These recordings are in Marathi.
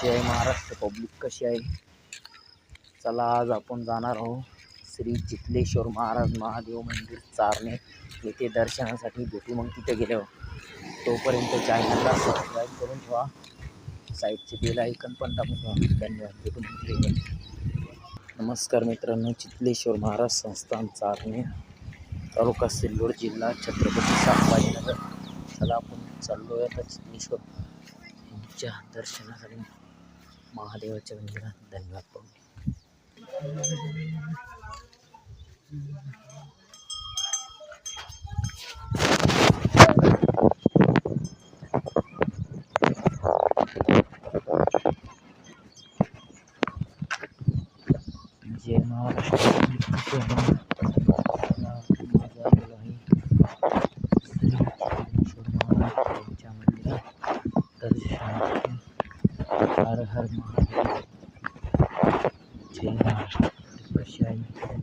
जय महाराष्ट्र पब्लिक, कशी आहे? चला, आज आपण जाणार आहोत श्री चितलेश्वर महाराज महादेव मंदिर चारणे येथे दर्शनासाठी. भेटू मग तिथे गेल्यावर. तोपर्यंत चॅनलला सबस्क्राईब करून ठेवा, साईडचे बेल आयकन पण दाबून ठेवा. धन्यवाद. भेटू मग तिथे. नमस्कार मित्रांनो, चितलेश्वर महाराज संस्थान चारणे, तालुका सिल्लोड, जिल्हा छत्रपती संभाजीनगर. चला, आपण चाललो आहे आता चितलेश्वर यांच्या दर्शनासाठी महादेवाच्या मंदिरात. धन्यवाद. जय महाराष्ट्र. हर हर महादेव. जय महाराष्ट्र. कशी आहे महाराज?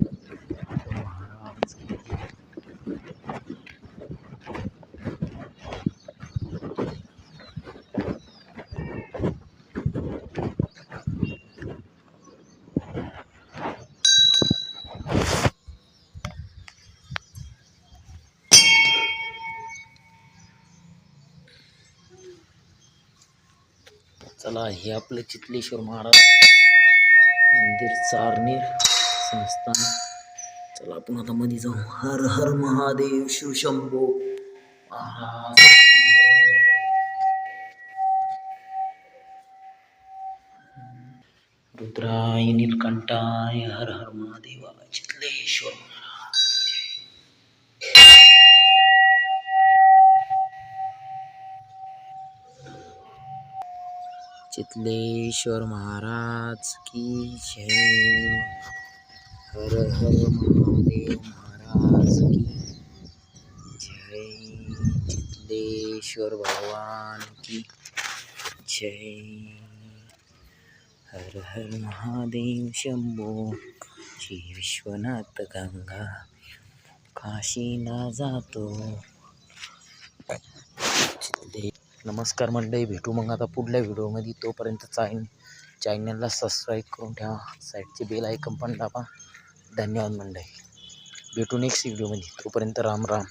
चला, हे आपलं चितलेश्वर महाराज मंदिर चारणे संस्थान. चला, आपण आता मध्ये जाऊ. हर हर महादेव. शिवशंभो महाराज. रुद्राय नीलकंठाय हर हर महादेवा. चितलेश्वर महाराज. चितलेश्वर महाराज की जय. हर हर महादेव महाराज की जय. चितलेश्वर भगवान की जय. हर हर महादेव. शंभो श्री विश्वनाथ गंगा काशीला जातो. नमस्कार मंडळी, भेटू मग आता पुढल्या व्हिडिओमध्ये. तोपर्यंत चॅनलला सबस्क्राईब करून ठेवा, साईडचे बेल आयकन पण दाबा. धन्यवाद मंडळी. भेटू नेक्स्ट व्हिडिओमध्ये. तोपर्यंत राम राम.